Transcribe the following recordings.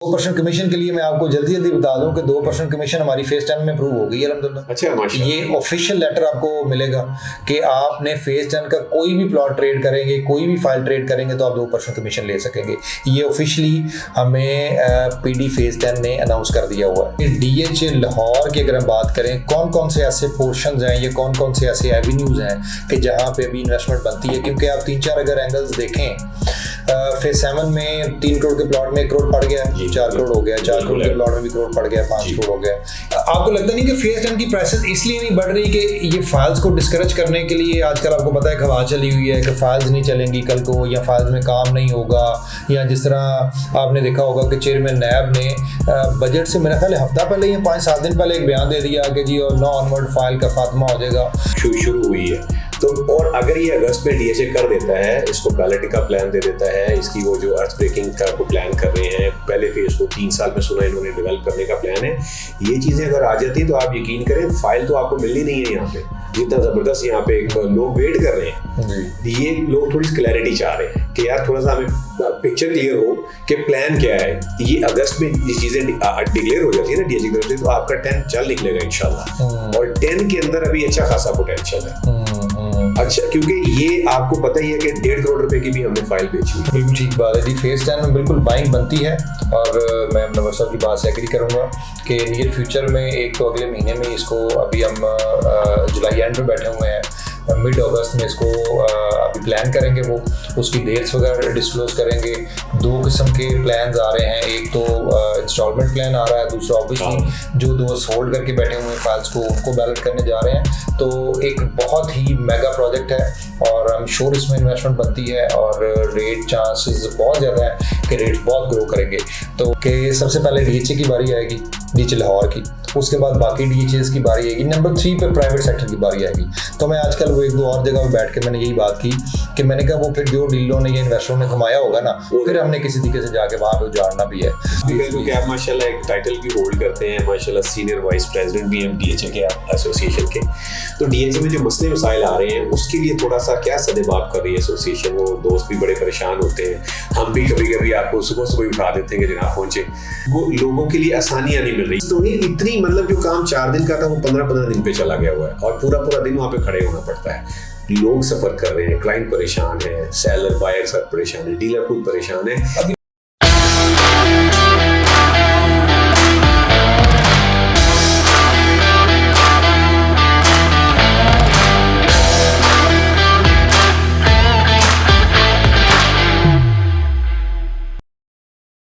2% commission के लिए मैं आपको जल्दी जल्दी बता दूं कि 2% कमीशन हमारी फेज 10 में अप्रूव हो गई है अल्हम्दुलिल्लाह। अच्छा, माशाल्लाह। ये ऑफिशियल लेटर आपको मिलेगा कि आपने फेज 10 का कोई भी प्लॉट ट्रेड करेंगे, कोई भी फाइल ट्रेड करेंगे तो आप 2% कमीशन ले सकेंगे। ये ऑफिशियली हमें पीडी फेज 10 ने अनाउंस कर दिया हुआ है। DH लाहौर की अगर हम बात करें, कौन कौन से ऐसे पोर्शन हैं, ये कौन कौन से ऐसे एवेन्यूज़ हैं कि जहाँ पे अभी इन्वेस्टमेंट बनती है, क्योंकि आप 3-4 अगर एंगल्स देखें, फेज 7 में 3 करोड़ के प्लॉट में 1 करोड़ पड़ गया, 4 करोड़ हो गया, 4 करोड़ के प्लॉट में भी करोड़ पड़ गया, 5 करोड़ हो गया। आपको लगता नहीं कि फेज 10 की प्राइसेस इसलिए नहीं बढ़ रही कि ये फाइल्स को डिस्करेज करने के लिए आजकल आपको पता है हवा चली हुई है कि फाइल्स नहीं चलेंगी कल को, या फाइल्स में काम नहीं होगा, या जिस तरह आपने देखा होगा कि चेयरमैन नैब ने बजट से मेरा ख्याल हफ्ता पहले या 5-7 दिन पहले एक बयान दे दिया कि जी और नो ऑनवर्ड फाइल का खात्मा हो जाएगा, शुरू हुई है। तो और अगर ये अगस्त में DHA कर देता है, इसको बैलेट का प्लान दे देता है, इसकी वो जो अर्थ ब्रेकिंग का को प्लान कर रहे हैं, पहले फेज को 3 साल में सुना इन्होंने डेवलप करने का प्लान है, ये चीज़ें अगर आ जाती तो आप यकीन करें फाइल तो आपको मिलनी नहीं है। यहाँ पे जितना ज़बरदस्त यहाँ पे लोग वेट कर रहे हैं, ये लोग थोड़ी क्लैरिटी चाह रहे हैं कि यार थोड़ा सा हमें पिक्चर क्लियर हो कि प्लान क्या है। ये अगस्त में ये चीज़ें डिक्लेयर हो जाती है ना DHA की तरफ से, तो आपका 10 चल निकलेगा इंशाल्लाह। और 10 के अंदर अभी अच्छा खासा पोटेंशियल है। अच्छा, क्योंकि ये आपको पता ही है कि 1.5 करोड़ रुपए की भी हमने फाइल बेची है। बिल्कुल ठीक बात है जी, फेज 10 में बिल्कुल बाइंग बनती है। और मैं नवर साहब की बात से एग्री करूंगा कि नियर फ्यूचर में एक तो अगले महीने में इसको, अभी हम जुलाई एंड में बैठे हुए हैं, मिड अगस्त में इसको अभी प्लान करेंगे, वो उसकी डेट्स वगैरह डिस्क्लोज करेंगे। 2 किस्म के प्लान्स आ रहे हैं, एक तो इंस्टॉलमेंट प्लान आ रहा है, दूसरा ऑब्वियसली जो दोस्त होल्ड करके बैठे हुए हैं फाइल्स को उनको बैलेट करने जा रहे हैं। तो एक बहुत ही मेगा प्रोजेक्ट है और आई एम श्योर इसमें इन्वेस्टमेंट बनती है और रेट चांसेस बहुत ज़्यादा है कि रेट्स बहुत ग्रो करेंगे। तो कि सबसे पहले DHA की बारी आएगी, DHA लाहौर की, उसके बाद बाकी DHAs की बारी आएगी, नंबर 3 पे प्राइवेट सेक्टर की बारी आएगी। तो मैं आजकल वो 1-2 और जगह पे बैठ के मैंने यही बात की कि मैंने कहा वो फिर जो डीलों ने या इन्वेस्टरों ने कमाया होगा ना, फिर हमने किसी तरीके से जाके वहाँ पे उजाड़ना भी है। क्योंकि आप माशाल्लाह एक टाइटल भी होल्ड करते हैं, माशाल्लाह सीनियर वाइस प्रेसिडेंट भी हैं DHA के एसोसिएशन के। तो DHA में जो मसले मसाइल आ रहे हैं उसके लिए थोड़ा सा क्या सदेबाप कर रही है एसोसिएशन, वो दोस्त भी बड़े परेशान होते हैं, हम भी कभी कभी आपको सुबह उठा देते हैं कि जनाब पहुंचे, वो लोगों के लिए आसानियां नहीं मिल रही। तो ये इतनी मतलब जो काम 4 दिन का था वो 15-15 दिन पे चला गया हुआ है और पूरा दिन वहाँ पे खड़े होना पड़ता है। लोग सफर कर रहे हैं, क्लाइंट परेशान है, सेलर बायर सब परेशान है, डीलर खुद परेशान है।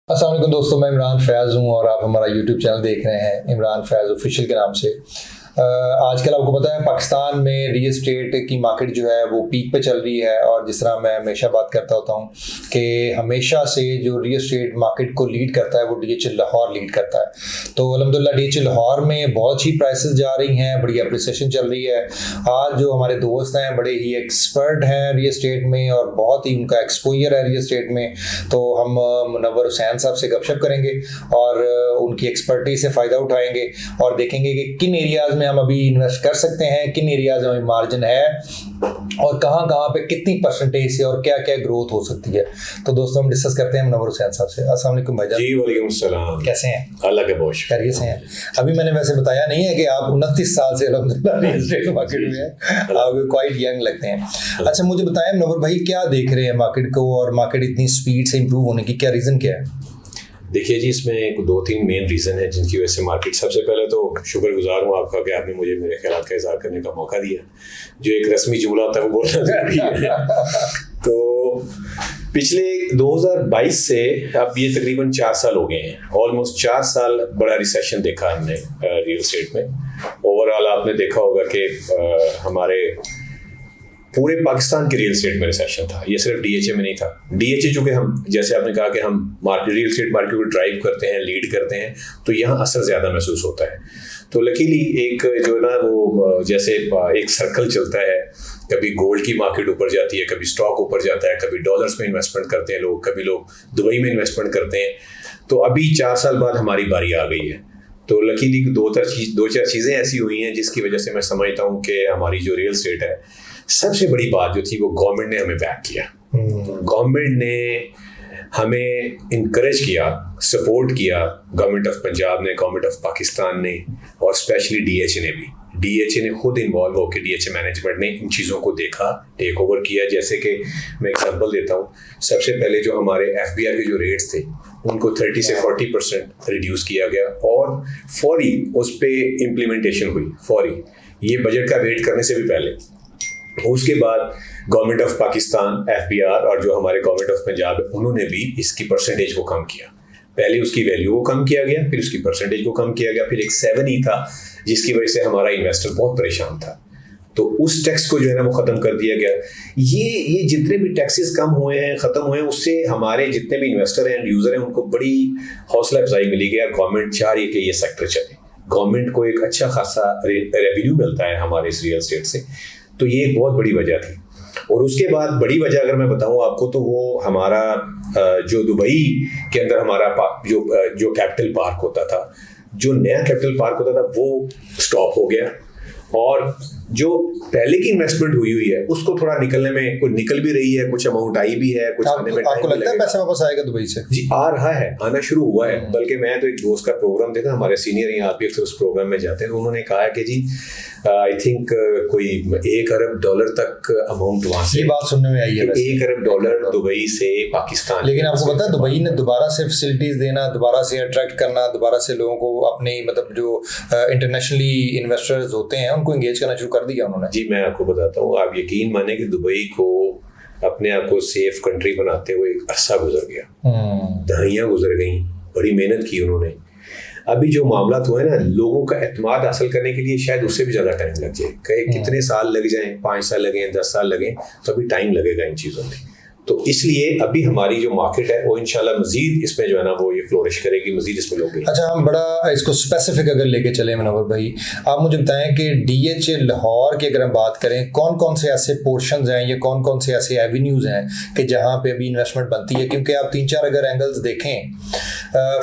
अस्सलाम वालेकुम दोस्तों, मैं इमरान फैज़ हूँ और आप हमारा YouTube चैनल देख रहे हैं इमरान फैज़ ऑफिशियल के नाम से। आजकल आपको पता है पाकिस्तान में रियल एस्टेट की मार्केट जो है वो पीक पे चल रही है और जिस तरह मैं हमेशा बात करता होता हूँ कि हमेशा से जो रियल एस्टेट मार्केट को लीड करता है वो DHA लाहौर लीड करता है। तो अल्हम्दुलिल्लाह DHA लाहौर में बहुत ही प्राइसेस जा रही हैं, बड़ी एप्रिसिएशन चल रही है। आज जो हमारे दोस्त हैं बड़े ही एक्सपर्ट हैं रियल एस्टेट में और बहुत ही उनका एक्सपोजर है रियल एस्टेट में, तो हम मुनव्वर हुसैन साहब से गपशप करेंगे और उनकी एक्सपर्टीज से फ़ायदा उठाएंगे और देखेंगे कि किन एरियाज़ में हम अभी इन्वेस्ट कर सकते हैं, किन एरियाज में मार्जिन है और कहाँ पे कितनी परसेंटेज से और क्या क्या ग्रोथ हो सकती है। तो दोस्तों हम डिस्कस करते हैं मुनव्वर हुसैन साहब से। अस्सलाम वालेकुम भाईजान। जी वालेकुम सलाम। कैसे हैं? अल्लाह के बहुत खैरियत से हैं। अभी मैंने वैसे बताया नहीं है कि आप 29 साल से अल्हम्दुलिल्लाह रियल एस्टेट मार्केट में हैं, आप क्वाइट यंग लगते हैं। अच्छा मुझे बताएं मुनव्वर भाई, क्या देख रहे हैं मार्केट को और मार्केट इतनी स्पीड से इम्प्रूव होने की क्या रीज़न क्या है? देखिए जी, इसमें 2-3 मेन रीज़न है जिनकी वजह से मार्केट, सबसे पहले तो शुक्रगुजार हूँ आपका कि आपने मुझे मेरे ख्याल का इज़हार करने का मौका दिया। जो एक रस्मी जुमला होता है वो बोलना ज़रूरी है। तो पिछले 2022 से अब ये तकरीबन 4 साल हो गए हैं, ऑलमोस्ट 4 साल बड़ा रिसेशन देखा हमने रियल एस्टेट में। ओवरऑल आपने देखा होगा कि हमारे पूरे पाकिस्तान के रियल एस्टेट में रिसेशन था, ये सिर्फ DHA में नहीं था। DHA चूँकि हम, जैसे आपने कहा कि हम रियल एस्टेट मार्केट को ड्राइव करते हैं, लीड करते हैं, तो यहाँ असर ज़्यादा महसूस होता है। तो लकीली एक जो है ना वो जैसे एक सर्कल चलता है, कभी गोल्ड की मार्केट ऊपर जाती है, कभी स्टॉक ऊपर जाता है, कभी डॉलर्स में इन्वेस्टमेंट करते हैं लोग, कभी लोग दुबई में इन्वेस्टमेंट करते हैं। तो अभी 4 साल बाद हमारी बारी आ गई है। तो लकीली 2-4 चीज़ें ऐसी हुई हैं जिसकी वजह से मैं समझता हूँ कि हमारी जो रियल एस्टेट है, सबसे बड़ी बात जो थी वो गवर्नमेंट ने हमें बैक किया। गवर्नमेंट ने हमें इनकरेज किया, सपोर्ट किया गवर्नमेंट ऑफ पंजाब ने, गवर्नमेंट ऑफ पाकिस्तान ने और स्पेशली डीएचए ने भी। डीएचए ने खुद इन्वॉल्व होकर, डीएचए मैनेजमेंट ने इन चीज़ों को देखा, टेक ओवर किया। जैसे कि मैं एग्जांपल देता हूँ, सबसे पहले जो हमारे एफबीआर के जो रेट्स थे उनको 30 से 40% रिड्यूस किया गया और फौरी उस पर इम्प्लीमेंटेशन हुई, फौरी, ये बजट का वेट करने से भी पहले। उसके बाद गवर्नमेंट ऑफ पाकिस्तान, एफबीआर और जो हमारे गवर्नमेंट ऑफ पंजाब है, उन्होंने भी इसकी परसेंटेज को कम किया। पहले उसकी वैल्यू को कम किया गया, फिर उसकी परसेंटेज को कम किया गया, फिर एक 7 ही था जिसकी वजह से हमारा इन्वेस्टर बहुत परेशान था। तो उस टैक्स को जो है ना वो ख़त्म कर दिया गया। ये जितने भी टैक्सेस कम हुए हैं, ख़त्म हुए हैं, उससे हमारे जितने भी इन्वेस्टर हैं, यूज़र हैं, उनको बड़ी हौसला अफजाई मिली गया। गवर्नमेंट चाह रही है कि ये सेक्टर चले, गवर्नमेंट को एक अच्छा खासा रेवेन्यू मिलता है हमारे इस रियल एस्टेट से। तो ये एक बहुत बड़ी वजह थी। और उसके बाद बड़ी वजह अगर मैं बताऊं आपको, तो वो हमारा जो दुबई के अंदर हमारा जो कैपिटल पार्क होता था, जो नया कैपिटल पार्क होता था, वो स्टॉप हो गया। और जो पहले की इन्वेस्टमेंट हुई है उसको थोड़ा निकलने में, कुछ निकल भी रही है, कुछ अमाउंट आई भी है, कुछ आने में आपको लगता है पैसा वापस आएगा दुबई से? जी आ रहा है, आना शुरू हुआ है। बल्कि मैं तो एक दोस्त का प्रोग्राम देखा, हमारे सीनियर यहाँ भी अक्सर उस प्रोग्राम में जाते हैं, तो उन्होंने कहा है कि जी आई थिंक कोई $1 अरब तक अमाउंट वहाँ से, ये बात सुनने में आई है, $1 अरब दुबई से पाकिस्तान। लेकिन आपको पता है दुबई ने दोबारा से फैसिलिटीज देना, दोबारा से अट्रैक्ट करना, दोबारा से लोगों को अपने मतलब जो इंटरनेशनली इन्वेस्टर्स होते हैं उनको एंगेज करना शुरू कर दिया उन्होंने। जी मैं आपको बताता हूँ, आप यकीन माने कि दुबई को अपने आप को सेफ कंट्री बनाते हुए एक अरसा गुजर गया, दहाइयाँ गुजर गई, बड़ी मेहनत की उन्होंने। अभी जो मामला हुआ है ना, लोगों का एतमाद हासिल करने के लिए शायद उससे भी ज़्यादा टाइम लग जाए। कितने साल लग जाएं, 5 साल लगें, 10 साल लगें, तो अभी टाइम लगेगा इन चीज़ों में। तो इसलिए अभी हमारी जो मार्केट है वो इंशाल्लाह मजीद इसमें जो है ना वो ये फ्लोरिश करेगी, मजीद इसमें लोग। अच्छा, हम बड़ा इसको स्पेसिफिक अगर लेके चले मनोवर भाई, आप मुझे बताएं कि डीएचए लाहौर की अगर हम बात करें, कौन कौन से ऐसे पोर्शंस हैं या कौन कौन से ऐसे एवेन्यूज हैं कि जहां पे अभी इन्वेस्टमेंट बनती है? क्योंकि आप 3-4 अगर एंगल्स देखें,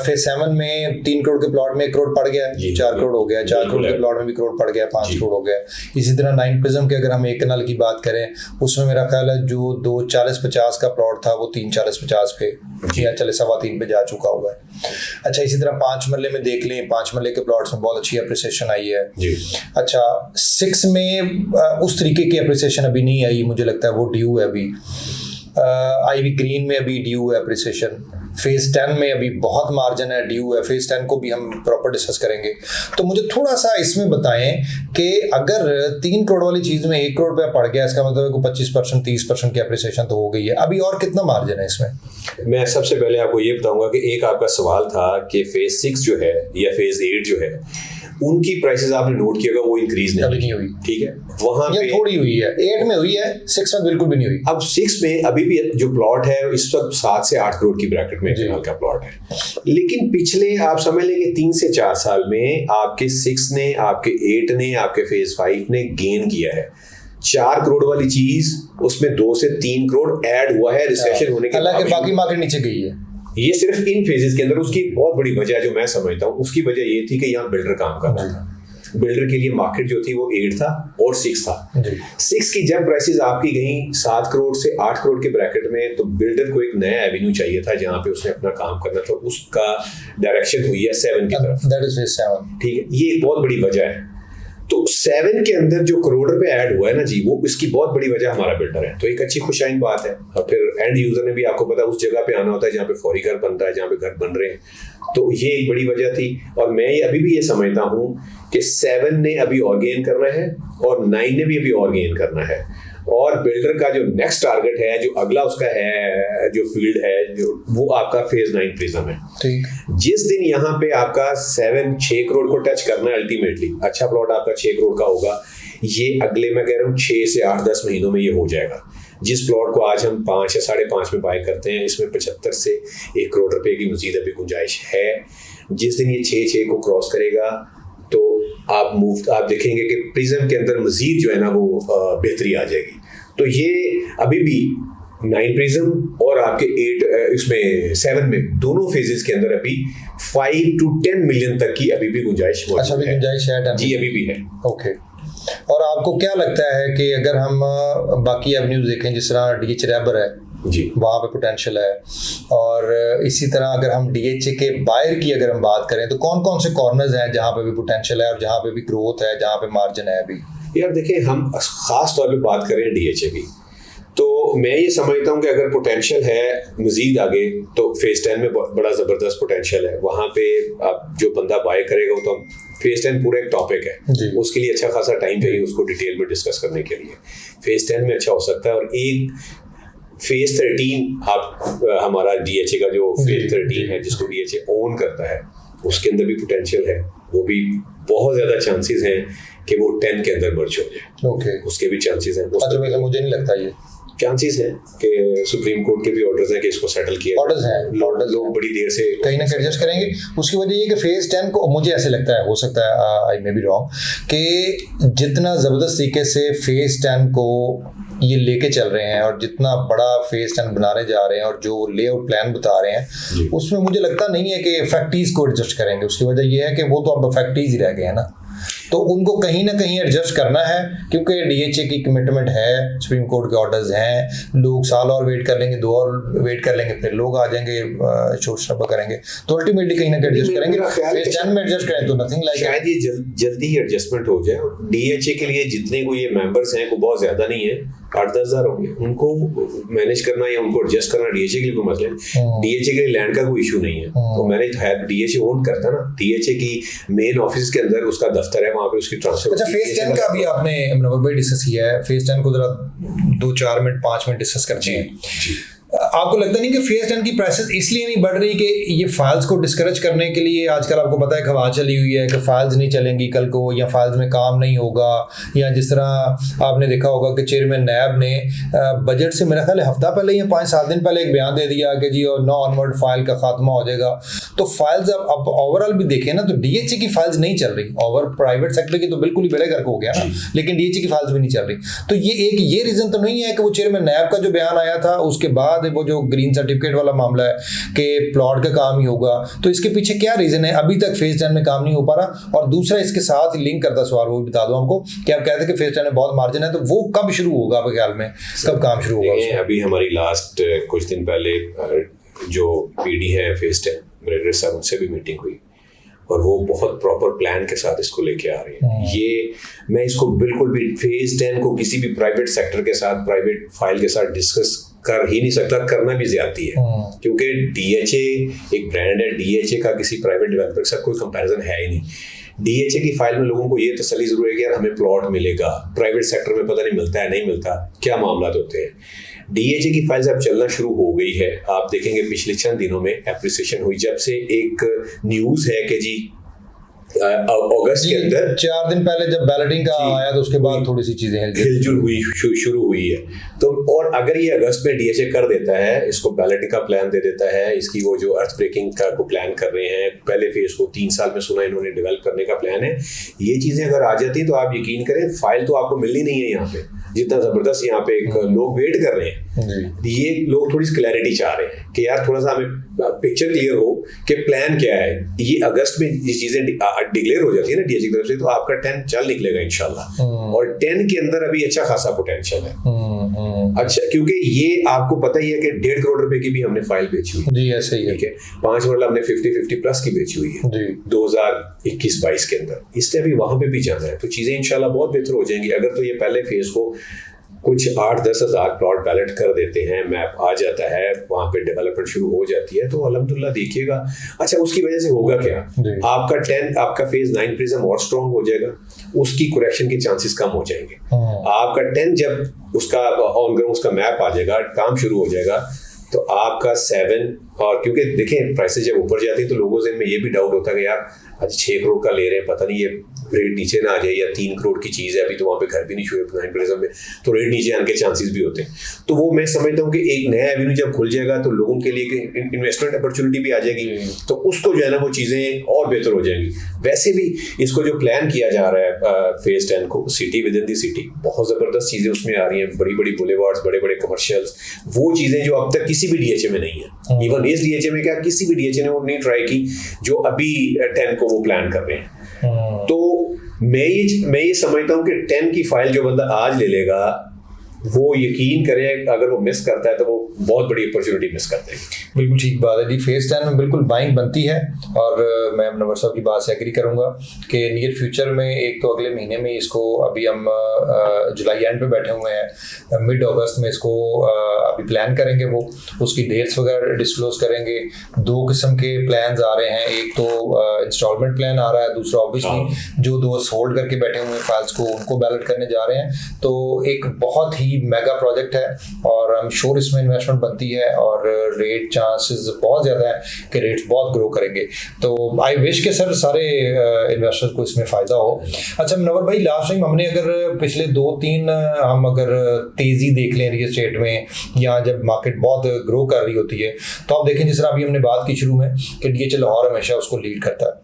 फेज 7 में 3 करोड़ के प्लॉट में 1 करोड़ पड़ गया, 4 करोड़ हो गया, 4 करोड़ के प्लॉट में भी करोड़ पड़ गया, 5 करोड़ हो गया। इसी तरह 9 प्रिज्म के अगर हम एक कनाल की बात करें, उसमें मेरा ख्याल है जो 240-50 का प्लॉट था वो 340-50 पे या चले 3.25 पे जा चुका हुआ है। अच्छा, इसी तरह 5 मरले में देख लें, 5 मरले के प्लॉट्स में बहुत अच्छी अप्रिसिएशन आई है जी। अच्छा, 6 में उस तरीके की अप्रिसिएशन अभी नहीं आई, मुझे लगता है वो ड्यू है अभी। आईवी ग्रीन में अभी ड्यू है अप्रिसिएशन। फेज 10 में अभी बहुत मार्जिन है, ड्यू है। फेज 10 को भी हम प्रॉपर डिस्कस करेंगे। तो मुझे थोड़ा सा इसमें बताएं कि अगर 3 करोड़ वाली चीज़ में 1 करोड़ रुपया पड़ गया, इसका मतलब है कि 25% 30% की अप्रिसिएशन तो हो गई है। अभी और कितना मार्जिन है इसमें? मैं सबसे पहले आपको ये बताऊंगा कि एक आपका सवाल था कि फेज 6 जो है या फेज 8 जो है, उनकी प्राइसेस आपने नोट किया वो इंक्रीज नहीं हुई। ठीक है, वहां पे थोड़ी हुई है, 8 में हुई है, 6 में बिल्कुल भी नहीं हुई। अब 6 में अभी भी जो प्लॉट है इस वक्त 7 से 8 करोड़ की ब्रैकेट में का प्लॉट है। लेकिन पिछले आप समझ लेंगे 3 से 4 साल में आपके 6 ने, आपके 8 ने, आपके फेज 5 ने गेन किया है। 4 करोड़ वाली चीज उसमें 2 से 3 करोड़ ऐड हुआ है रिसेशन होने के बाद। बाकी मार्केट नीचे गई है। ये सिर्फ इन फेजेस के अंदर। उसकी बहुत बड़ी वजह जो मैं समझता हूँ, उसकी वजह ये थी कि यहाँ बिल्डर काम कर रहा था। बिल्डर के लिए मार्केट जो थी वो 8 था और 6 था। 6 की जब प्राइसेस आपकी गई 7 करोड़ से 8 करोड़ के ब्रैकेट में, तो बिल्डर को एक नया एवेन्यू चाहिए था जहाँ पे उसने अपना काम करना था। उसका डायरेक्शन हुई है 7 की तरफ। That is phase 7। ठीक है, ये एक बहुत बड़ी वजह है। तो 7 के अंदर जो करोड़ रुपए ऐड हुआ है ना जी, वो इसकी बहुत बड़ी वजह हमारा बिल्डर है। तो एक अच्छी खुशाइन बात है। और फिर एंड यूजर ने भी, आपको पता, उस जगह पे आना होता है जहाँ पे फौरी घर बन रहा है, जहाँ पे घर बन रहे हैं। तो ये एक बड़ी वजह थी। और मैं अभी भी ये समझता हूँ कि 7 ने अभी और गेन करना है और 9 ने भी अभी और गेन करना है। और बिल्डर का जो नेक्स्ट टारगेट है, जो अगला उसका है, जो फील्ड है, जो वो आपका फेज 9 प्रिज्म है। ठीक। जिस दिन यहाँ पे आपका 6 करोड़ को टच करना है, अल्टीमेटली अच्छा प्लॉट आपका 6 करोड़ का होगा। ये अगले, मैं कह रहा हूँ 6 से 8-10 महीनों में ये हो जाएगा। जिस प्लॉट को आज हम 5 या 5.5 में बाय करते हैं, इसमें 75 से 1 करोड़ रुपए की मजीद अभी गुंजाइश है। जिस दिन ये 6 को क्रॉस करेगा तो आप देखेंगे कि प्रिज्म के अंदर मजीद जो है ना वो बेहतरी आ जाएगी। तो ये अभी भी 9 प्रिज्म और आपके 8 इसमें 7 में दोनों फेजेस के अंदर अभी 5 to 10 मिलियन तक की अभी भी गुंजाइश है। अच्छा, अभी गुंजाइश है जी, अभी भी है। ओके। और आपको क्या लगता है कि अगर हम बाकी एवेन्यूज देखें, जिस तरह डीएच रैबर है, जी, वहाँ पे पोटेंशियल है। और इसी तरह अगर हम DHA के बायर की अगर हम बात करें तो कौन कौन से कॉर्नर्स हैं जहाँ पे भी पोटेंशियल है और जहाँ पे भी ग्रोथ है, जहाँ पे मार्जिन है अभी? यार देखिए, हम खास तौर पे बात करें DHA की, तो मैं ये समझता हूँ कि अगर पोटेंशियल है मज़ीद आगे तो फेज 10 में बड़ा ज़बरदस्त पोटेंशियल है। वहाँ पे आप जो बंदा बाय करेगा वो तो फेज 10 पूरा एक टॉपिक है, उसके लिए अच्छा खासा टाइम चाहिए उसको डिटेल में डिस्कस करने के लिए। फेज 10 में अच्छा हो सकता है। और एक फेज 13 आप हमारा DHA का जो फेज 13 है जिसको DHA ओन करता है, उसके अंदर भी पोटेंशियल है। वो भी बहुत ज़्यादा चांसेस हैं कि वो 10 के अंदर मर्ज हो जाए। ओके, उसके भी चांसेस हैं। अच्छा, वैसे मुझे नहीं लगता ये चांसेस हैं कि सुप्रीम कोर्ट के भी ऑर्डर्स हैं कि इसको सेटल किया। ऑर्डर्स हैं, लोग बड़ी देर से कहीं ना कहीं एडजस्ट करेंगे। उसकी वजह ये कि फेज 10 को मुझे ऐसे लगता है, हो सकता है आई मे बी रॉन्ग, कि जितना ज़बरदस्त तरीके से फेज 10 को ये लेके चल रहे हैं और जितना बड़ा फेज 10 बनाने जा रहे हैं और जो लेआउट प्लान बता रहे हैं, उसमें मुझे लगता नहीं है कि फैक्ट्रीज को एडजस्ट करेंगे। उसकी वजह ये है कि वो तो अब फैक्ट्रीज ही रह गए हैं ना, तो उनको कहीं ना कहीं एडजस्ट करना है, क्योंकि DHA की कमिटमेंट है, सुप्रीम कोर्ट के ऑर्डर्स हैं। लोग साल और वेट कर लेंगे, 2 और वेट कर लेंगे, फिर लोग आ जाएंगे, शोर शराबा करेंगे, तो अल्टीमेटली कहीं ना कहीं एडजस्ट करेंगे। फेज 10 में एडजस्ट करें तो नथिंग लाइक, शायद ये जल्दी ही एडजस्टमेंट हो जाए। DHA के लिए जितने को ये मेंबर्स हैं वो बहुत ज्यादा नहीं है, 8-10 हज़ार होंगे। उनको मैनेज करना या उनको एडजस्ट करना DHA के लिए कोई मसला नहीं। DHA के लिए लैंड का कोई इशू नहीं है, तो मैनेज है DHA ओन करता है ना। DHA की मेन ऑफिस के अंदर उसका दफ्तर है, वहाँ पे उसकी ट्रांसफर। अच्छा, फेज 10 का भी आपने नवंबर भाई डिस्कस किया है। फेज 10 को जरा 2-4 मिनट 5 मिनट डिस्कस करते हैं। आपको लगता नहीं कि फेज 10 की प्राइसेस इसलिए नहीं बढ़ रही कि ये फाइल्स को डिस्करेज करने के लिए आजकल आपको पता है कि हवा चली हुई है कि फाइल्स नहीं चलेंगी कल को, या फाइल्स में काम नहीं होगा, या जिस तरह आपने देखा होगा कि चेयरमैन नैब ने बजट से मेरा ख्याल हफ्ता पहले या 5-7 दिन पहले एक बयान दे दिया कि जी और 9 ऑनवर्ड फाइल का खात्मा हो जाएगा। तो फाइल्स अब ओवरऑल भी देखें ना तो DHA की फाइल्स नहीं चल रही, ओवर प्राइवेट सेक्टर की तो बिल्कुल ही बेड़े गर्क हो गया ना, लेकिन DHA की फाइल्स भी नहीं चल रही। तो ये रीजन तो नहीं है कि वो चेयरमैन नैब का जो बयान आया था उसके बाद वो जो ग्रीन सर्टिफिकेट वाला मामला है कि प्लॉट का काम ही होगा, तो इसके पीछे क्या रीजन है अभी तक फेज 10 में काम नहीं हो पा रहा? और दूसरा इसके साथ लिंक करता सवाल वो भी बता दो हमको कि आप कहते हैं कि फेज 10 में बहुत मार्जिन है, तो वो कब शुरू होगा आपके ख्याल में, कब काम शुरू होगा? अभी हमारी लास्ट कुछ दिन पहले जो PD है फेज 10 मेरे साहब उनसे भी मीटिंग हुई और वो बहुत प्रॉपर प्लान के साथ इसको लेके आ रहे हैं। ये मैं इसको बिल्कुल भी फेज 10 को किसी भी प्राइवेट सेक्टर के साथ, प्राइवेट फाइल के साथ डिस्कस कर ही नहीं सकता, करना भी ज्यादती है, क्योंकि DHA एक ब्रांड है। DHA का किसी प्राइवेट डेवलपर के साथ कोई कंपैरिजन है ही नहीं। DHA की फाइल में लोगों को ये तसल्ली जरूर है कि यार हमें प्लॉट मिलेगा, प्राइवेट सेक्टर में पता नहीं मिलता है, नहीं मिलता, क्या मामला होते हैं। DHA की फाइल्स अब चलना शुरू हो गई है। आप देखेंगे पिछले चंद दिनों में एप्रिसिएशन हुई, जब से एक न्यूज़ है कि जी अगस्त के अंदर 4 दिन पहले जब बैलेटिंग का आया तो उसके बाद थोड़ी सी चीजें हिलजुल हुई शुरू हुई है। तो और अगर ये अगस्त में DHA कर देता है, इसको बैलेटिंग का प्लान दे देता है, इसकी वो जो अर्थ ब्रेकिंग का को प्लान कर रहे हैं, पहले फेज को 3 साल में सुना इन्होंने डेवलप करने का प्लान है, ये चीजें अगर आ जाती हैं तो आप यकीन करें फाइल तो आपको मिलनी नहीं है यहाँ पे, जितना जबरदस्त यहाँ पे एक लोग वेट कर रहे हैं। ये लोग थोड़ी सी क्लैरिटी चाह रहे हैं कि यार थोड़ा सा हमें पिक्चर क्लियर हो कि प्लान क्या है। ये अगस्त में ये चीजें डिक्लेयर हो जाती है ना DHA की तरफ से, तो आपका 10 चल निकलेगा इंशाल्लाह। और 10 के अंदर अभी अच्छा खासा पोटेंशियल है। अच्छा, क्योंकि ये आपको पता ही है कि 1.5 करोड़ रुपए की भी हमने फाइल बेची हुई जी, ऐसे ही है। ठीक है, 5 मरला हमने 50-50 प्लस की बेची हुई है 2021-22 के अंदर, इसलिए अभी वहां पे भी जाना है, तो चीजें इंशाल्लाह बहुत बेहतर हो जाएंगी। अगर तो ये पहले फेज को कुछ 8-10 हज़ार प्लॉट बैलेट कर देते हैं, मैप आ जाता है, वहाँ पे डेवलपमेंट शुरू हो जाती है, तो अल्हम्दुलिल्लाह देखिएगा। अच्छा, उसकी वजह से होगा क्या, आपका 10 आपका फेज 9 प्रिज्म और स्ट्रॉन्ग हो जाएगा, उसकी करेक्शन के चांसेस कम हो जाएंगे। आपका 10 जब उसका ऑन ग्राउंड उसका मैप आ जाएगा, काम शुरू हो जाएगा, तो आपका 7 और क्योंकि देखें प्राइसेस जब ऊपर जाती है तो लोगों से में ये भी डाउट होता है कि यार आज 6 करोड़ का ले रहे हैं, पता नहीं ये रेट नीचे ना आ जाए, या 3 करोड़ की चीज़ है, अभी तो वहाँ पे घर भी नहीं शुरू 9 प्रिज्म में, तो रेट नीचे आने के चांसेस भी होते हैं। तो वो मैं समझता हूँ कि एक नया एवेन्यू जब खुल जाएगा तो लोगों के लिए इन्वेस्टमेंट अपॉर्चुनिटी भी आ जाएगी, तो उसको जो है ना वो चीज़ें और बेहतर हो जाएंगी। वैसे भी इसको जो प्लान किया जा रहा है फेज 10 को, city with in the city, बहुत ज़बरदस्त चीज़ें उसमें आ रही हैं, बड़ी बड़ी बुलेवार्ड्स, बड़े बड़े कमर्शियल्स, वो चीज़ें जो अब तक किसी भी DHA में नहीं है, इवन इस DHA में क्या किसी भी DHA ने वो नहीं ट्राई की जो अभी 10 को वो प्लान कर रहे हैं। तो मैं ये समझता हूँ कि 10 की फाइल जो बंदा आज ले लेगा वो यकीन करें अगर वो मिस करता है तो वो बहुत बड़ी अपॉर्चुनिटी मिस करते हैं। बिल्कुल ठीक बात है जी। फेज 10 में बिल्कुल बाइंग बनती है और मैं नवर साहब की बात से एग्री करूंगा कि नियर फ्यूचर में एक तो अगले महीने में इसको, अभी हम जुलाई एंड पे बैठे हुए हैं, मिड अगस्त में इसको अभी प्लान करेंगे, वो उसकी डेट्स वगैरह डिस्क्लोज करेंगे। दो किस्म के प्लान्स आ रहे हैं, एक तो इंस्टॉलमेंट प्लान आ रहा है, दूसरा ऑब्वियसली जो दोस्त होल्ड करके बैठे हुए फाइल्स को उनको बैलेट करने जा रहे हैं। तो एक बहुत ही मेगा प्रोजेक्ट है और आई एम श्योर इसमें इन्वेस्टमेंट बनती है और रेट चांसेस बहुत ज़्यादा है कि रेट्स बहुत ग्रो करेंगे। तो आई विश के सर सारे इन्वेस्टर्स को इसमें फ़ायदा हो। अच्छा मनोवर भाई, लास्ट टाइम हमने अगर पिछले 2-3 हम अगर तेज़ी देख लें रियल एस्टेट में, या जब मार्केट बहुत ग्रो कर रही होती है, तो आप देखें जिस तरह अभी हमने बात की शुरू में कि DHL लाहौर हमेशा उसको लीड करता है।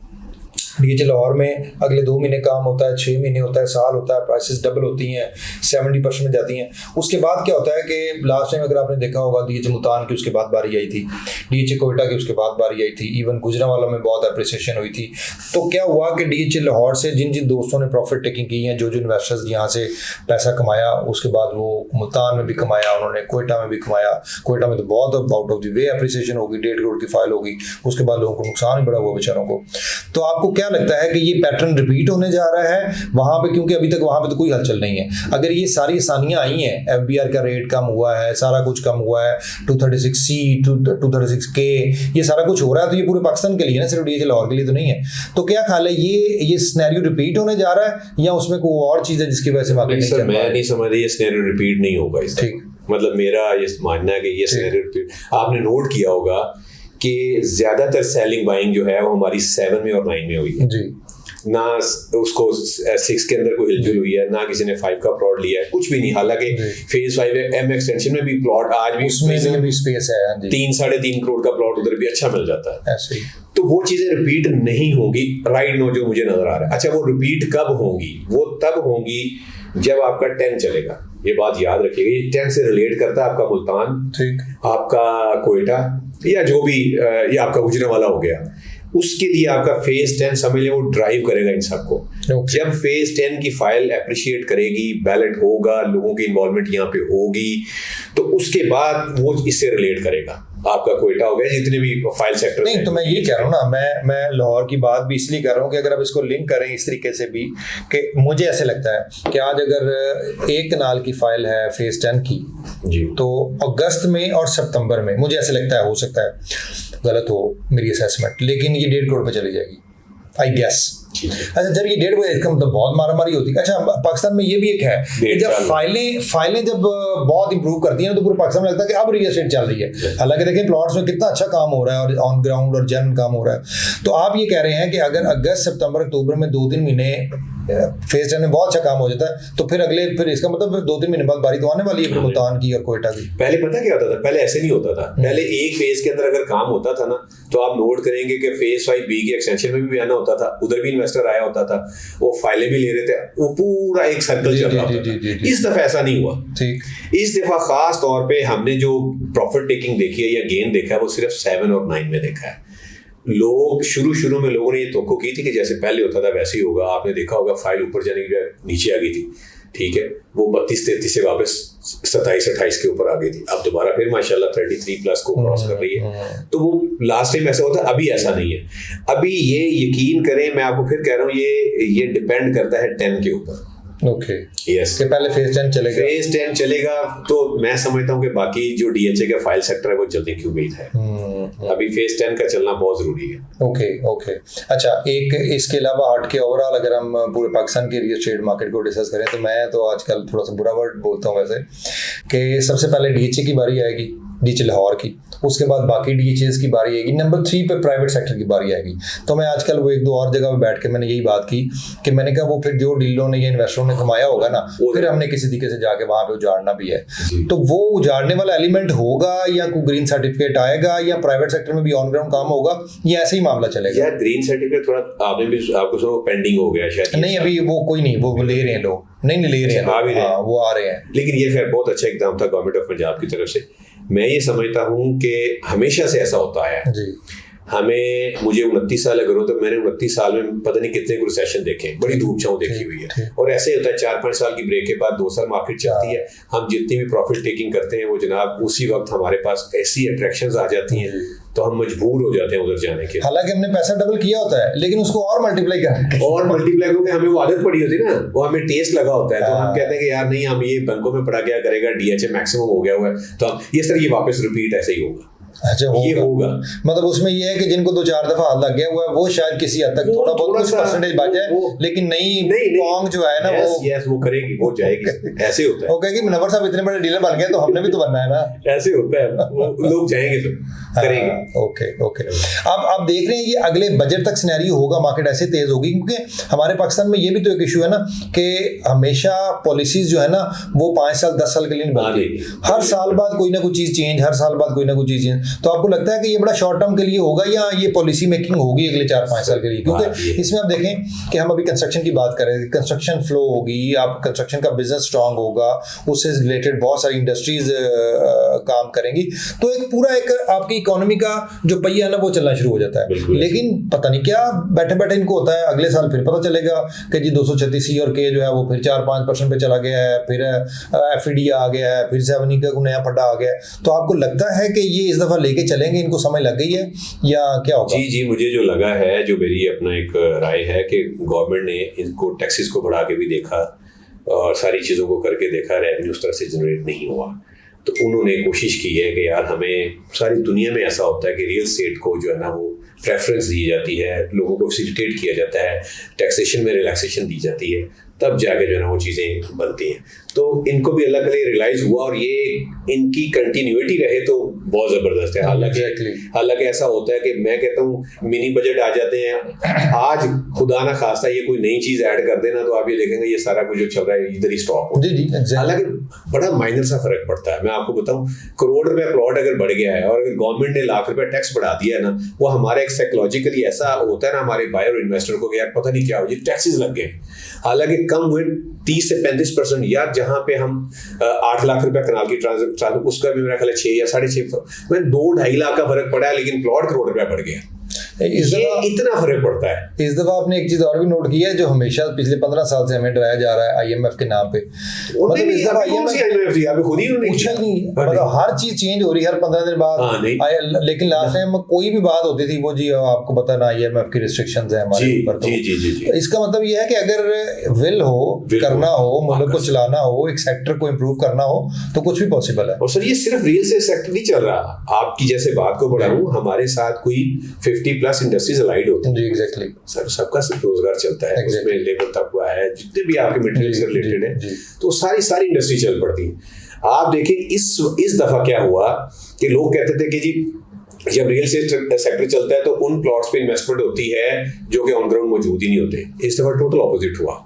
DHL लाहौर में अगले 2 महीने काम होता है, 6 महीने होता है, साल होता है, प्राइसेस डबल होती हैं, 70% में जाती हैं। उसके बाद क्या होता है कि लास्ट टाइम अगर आपने देखा होगा DHL मुल्तान की उसके बाद बारी आई थी, DHL कोयटा की उसके बाद बारी आई थी, इवन गुजरांवाला में बहुत अप्रिसिएशन हुई थी। तो क्या हुआ कि DHL लाहौर से जिन जिन दोस्तों ने प्रॉफिट टेकिंग की है, जो जो इन्वेस्टर्स यहाँ से पैसा कमाया, उसके बाद वो मुल्तान में भी कमाया, उन्होंने कोयटा में भी कमाया। कोयटा में तो बहुत out of the way appreciation होगी, 1.5 करोड़ की फाइल होगी, उसके बाद लोगों को नुकसान ही बड़ा हुआ बेचारों को। तो आपको क्या लगता है कि ये पैटर्न रिपीट होने जा रहा है वहां पे, क्योंकि अभी तक वहां पे तो कोई हलचल नहीं है। अगर ये सारी आसानियां आई हैं, FBR का रेट कम हुआ है, सारा कुछ कम हुआ है, 236C 236K, ये सारा कुछ हो रहा है, तो ये पूरे पाकिस्तान के लिए ना, सिर्फ DHL लाहौर के लिए तो नहीं है। तो क्या ख्याल है, ये सिनेरियो रिपीट होने जा रहा है या उसमें कोई और चीज है जिसकी वजह से मार्केट नहीं चल रहा है? मैं नहीं समझ रही ये सिनेरियो रिपीट नहीं होगा इस, ठीक, मतलब मेरा ये मानना है कि ये सिनेरियो रिपीट। आपने नोट किया होगा कि ज्यादातर सेलिंग बाइंग जो है वो हमारी 7 में और 9 में हुई है जी। ना उसको 6 के अंदर कोई हिलजुल हुई है, ना किसी ने 5 का प्लॉट लिया है, कुछ भी नहीं। हालांकि फेज 5 है, M एक्सटेंशन में भी प्लॉट आज भी उसमें भी स्पेस है, 3-3.5 करोड़ का प्लॉट उधर भी अच्छा मिल जाता है ऐसे ही। तो वो चीजें रिपीट नहीं होंगी राइट नो, जो मुझे नजर आ रहा है। अच्छा, वो रिपीट कब होंगी? वो तब होंगी जब आपका 10 चलेगा। ये बात याद रखिएगा, ये 10 से रिलेट करता है आपका मुल्तान, ठीक, आपका कोयटा, या जो भी, ये आपका गुजरांवाला हो गया। उसके लिए आपका फेज 10 समझ लें वो ड्राइव करेगा इन सबको। जब फेज 10 की फाइल अप्रिशिएट करेगी, बैलेट होगा, लोगों की इन्वॉल्वमेंट यहाँ पे होगी, तो उसके बाद वो इससे रिलेट करेगा। आपका कोयटा हो गया, जितने भी फाइल सेक्टर नहीं, तो मैं ये कह रहा हूँ ना, मैं लाहौर की बात भी इसलिए कर रहा हूँ कि अगर आप इसको लिंक करें इस तरीके से भी, कि मुझे ऐसे लगता है कि आज अगर एक कनाल की फाइल है फेज 10 की जी, तो अगस्त में और सितंबर में मुझे ऐसे लगता है, हो सकता है गलत हो मेरी असेसमेंट, लेकिन ये 1.5 करोड़ पे चली जाएगी आई गेस। अच्छा, जब ये 1.5 करोड़, इसका मतलब बहुत मारामारी होती है। अच्छा, पाकिस्तान में ये भी एक है कि जब फाइलें जब बहुत इंप्रूव करती हैं तो पूरे पाकिस्तान में लगता है कि अब रियल एस्टेट चल रही है। हालांकि देखें प्लॉट्स में कितना अच्छा काम हो रहा है और ऑन ग्राउंड और जेन्युइन काम हो रहा है। तो आप ये कह रहे हैं कि अगर अगस्त सितंबर अक्टूबर में 2-3 महीने फेज 10 में बहुत अच्छा काम हो जाता है, तो फिर इसका मतलब 2-3 महीने बाद बारी तो आने वाली है मुल्तान की और कोयटा की। पहले पता क्या होता था? पहले ऐसे नहीं होता था। पहले एक फेज के अंदर अगर काम होता था ना, तो आप नोट करेंगे कि फेज 5B की एक्सटेंशन में भी आना होता था, उधर भी इन्वेस्टर आया होता था, वो फाइलें भी ले रहे थे, वो पूरा एक सर्कल चल रहा था। इस दफा ऐसा नहीं हुआ। ठीक, इस दफा खास तौर पे हमने जो प्रॉफिट टेकिंग देखी है या गेन देखा है, वो सिर्फ 7 और 9 में देखा है। लोग शुरू में लोगों ने ये तवक्को की थी कि जैसे पहले होता था वैसे ही होगा। आपने देखा होगा फाइल ऊपर जाने की नीचे आ गई थी, ठीक है, वो 32-33 से वापस 27-28 के ऊपर आ गई थी, अब दोबारा फिर माशाल्लाह 33+ को क्रॉस कर रही है। तो वो लास्ट टाइम ऐसा होता, अभी ऐसा नहीं है। अभी ये यकीन करें, मैं आपको फिर कह रहा हूँ, ये डिपेंड करता है 10 के ऊपर। ओके, यस, कि पहले फेज 10 चलेगा। फेज 10 चलेगा तो मैं समझता हूँ कि बाकी जो DHA का फाइल सेक्टर है वो जल्दी की उम्मीद है। अभी फेज 10 का चलना बहुत जरूरी है। ओके। अच्छा, एक इसके अलावा हट के ओवरऑल अगर हम पूरे पाकिस्तान के रियल एस्टेट मार्केट को डिस्कस करें, तो मैं तो आजकल थोड़ा सा बुरा वर्ड बोलता हूँ वैसे, कि सबसे पहले DHA की बारी आएगी, DHA लाहौर की, उसके बाद बाकी DHAs की बारी आएगी, नंबर 3 पे प्राइवेट सेक्टर की बारी आएगी। तो मैं आजकल वो 1-2 और जगह पे बैठ के मैंने यही बात की कि मैंने कहा वो फिर जो डीलरों ने या इन्वेस्टरों ने कमाया होगा ना, फिर हमने किसी तरीके से जाके वहां पे उजाड़ना भी है। तो वो उजाड़ने वाला एलिमेंट होगा या कोई ग्रीन सर्टिफिकेट आएगा या प्राइवेट सेक्टर में भी ऑन ग्राउंड काम होगा, या ऐसे ही मामला चलेगा? यार ग्रीन सर्टिफिकेट थोड़ा आपने भी आपको सुना पेंडिंग हो गया शायद। नहीं, अभी वो कोई नहीं, वो ले रहे हैं लोग, नहीं ले रहे हैं, वो आ रहे हैं। लेकिन ये खैर बहुत अच्छा इकदाम था गवर्नमेंट ऑफ पंजाब की तरफ से। मैं ये समझता हूँ कि हमेशा से ऐसा होता है जी। मुझे 29 साल अगर हो तो मैंने 29 साल में पता नहीं कितने रिसेशन देखे, बड़ी धूप छांव देखी हुई है। और ऐसे होता है 4-5 साल की ब्रेक के बाद 2 साल मार्केट चलती है, हम जितनी भी प्रॉफिट टेकिंग करते हैं वो जनाब उसी वक्त हमारे पास ऐसी अट्रैक्शंस आ जाती हैं तो हम मजबूर हो जाते हैं उधर जाने के। हालांकि हमने पैसा डबल किया होता है लेकिन उसको और मल्टीप्लाई होकर हमें वो आदत पड़ी होती है ना, वो हमें टेस्ट लगा होता है, तो हम कहते हैं कि यार नहीं, हम ये बैंकों में पड़ा क्या करेगा, DHA मैक्सिमम हो गया हुआ है, तो हम ये सर ये वापस रिपीट ऐसे ही होगा। अच्छा, ये होगा मतलब उसमें ये है कि जिनको 2-4 दफा हाथ लग गया हुआ है वो शायद किसी हद तक थोड़ा बहुत कुछ परसेंटेज बच जाए, लेकिन नहीं पॉन्ग जो है ना वो करेगी, वो जाएगी। ऐसे होता है, वो कहेगी मुनव्वर साहब इतने बड़े डीलर बन गए तो हमने भी तो बनना है ना। ऐसे होता है, वो लोग जाएंगे तो करेंगे। ओके अब आप देख रहे हैं ये अगले बजट तक सिनेरियो होगा, मार्केट ऐसे तेज होगी क्योंकि हमारे पाकिस्तान में ये भी तो एक इशू है ना कि हमेशा पॉलिसीज जो है ना वो 5 साल 10 साल के लिए नहीं बनती, हर साल बाद कोई ना कोई चीज चेंज, हर साल बाद कोई ना कोई चीज चेंज। तो आपको लगता है कि ये बड़ा शॉर्ट टर्म के लिए होगा या ये पॉलिसी मेकिंग होगी अगले 4-5 साल के लिए? क्योंकि इसमें आप देखें कि हम अभी कंस्ट्रक्शन की बात करें, कंस्ट्रक्शन फ्लो होगी, आप कंस्ट्रक्शन का बिजनेस स्ट्रांग होगा, उससे रिलेटेड बहुत सारी इंडस्ट्रीज काम करेंगी, तो एक पूरा एक आपकी इकोनॉमी का जो पहिया है ना वो चलना शुरू हो जाता है। लेकिन पता नहीं क्या बैठे बैठे इनको होता है, अगले साल फिर पता चलेगा कि जी 236 और के जो है वो फिर 4-5% पे चला गया है, फिर FED आ गया है, फिर 7 का नया फंडा आ गया है। तो आपको लगता है कि ये इस दफा लेके चलेंगे, इनको समझ लग गई है या क्या होगा? जी मुझे जो लगा है, जो मेरी अपना एक राय है कि गवर्नमेंट ने इनको टैक्सेस को बढ़ा के भी देखा और सारी चीज़ों को करके देखा, रेवेन्यू उस तरह से जनरेट नहीं हुआ, तो उन्होंने कोशिश की है कि यार हमें, सारी दुनिया में ऐसा होता है कि रियल एस्टेट को जो है ना वो प्रेफरेंस दी जाती है, लोगों को फैसिलिटेट किया जाता है, टैक्सेशन में रिलैक्सेशन दी जाती है, तब जाके जो है ना वो चीज़ें बनती हैं। तो इनको भी अल्लाह के लिए रियलाइज हुआ और ये इनकी कंटिन्यूटी रहे तो बहुत ज़बरदस्त है। हालांकि ऐसा होता है कि मैं कहता हूँ मिनी बजट आ जाते हैं, आज खुदा ना खास्ता ये कोई नई चीज़ ऐड कर देना तो आप ये देखेंगे ये सारा कुछ जो चल रहा है इधर ही स्टॉप हो। हालांकि बड़ा माइनर सा फर्क पड़ता है। मैं आपको बताऊँ, करोड़ रुपये प्लॉट अगर बढ़ गया है और अगर गवर्नमेंट ने लाख रुपये टैक्स बढ़ा दिया है ना, वो हमारे एक साइकोलॉजिकली ऐसा होता है ना हमारे बायर और इन्वेस्टर को कि यार पता नहीं क्या हो, ये टैक्सेस लग गए। हालांकि कम हुए 30 से 35%, यार जहां पे हम 8 लाख रुपया कनाल की ट्रांसफर, उसका भी मेरा ख्याल 6 या 6.5 में 2-2.5 लाख का फर्क पड़ा है, लेकिन प्लॉट करोड़ रुपया बढ़ गया। इतना फर्क पड़ता है। इस दफा आपने एक चीज और भी नोट की है जो हमेशा पिछले 15 साल से हमें डराया जा रहा है IMF के नाम पे। मतलब इस दफा IMF खुद ही पूछा ही नहीं, मतलब हर चीज चेंज हो रही है हर 15 दिन बाद। लेकिन लास्ट टाइम कोई भी बात होती थी वो जी आपको पता ना IMF की रिस्ट्रिक्शंस है हमारे ऊपर, तो इसका मतलब ये है कि अगर विल हो, करना हो, मुल्क को चलाना हो, एक सेक्टर को इम्प्रूव करना हो तो कुछ भी पॉसिबल है। और सर ये सिर्फ रियल एस्टेट सेक्टर नहीं चल रहा, आपकी जैसे बात को बढ़ाऊं, हमारे साथ कोई 50+ इंडस्ट्रीज अलाइड होती हैं। जी एग्जैक्टली सर, सबका सिर्फ रोजगार चलता है, उसमें लेबर तबका है, जितने भी आपके मटेरियल से रिलेटेड है, तो सारी इंडस्ट्री चल पड़ती है। आप देखिए इस दफा क्या हुआ कि लोग कहते थे कि जी जब रियल एस्टेट सेक्टर चलता है तो उन प्लॉट्स पे इन्वेस्टमेंट होती है जो कि ऑन ग्राउंड मौजूद ही नहीं होते। इस दफा टोटल ऑपोजिट हुआ।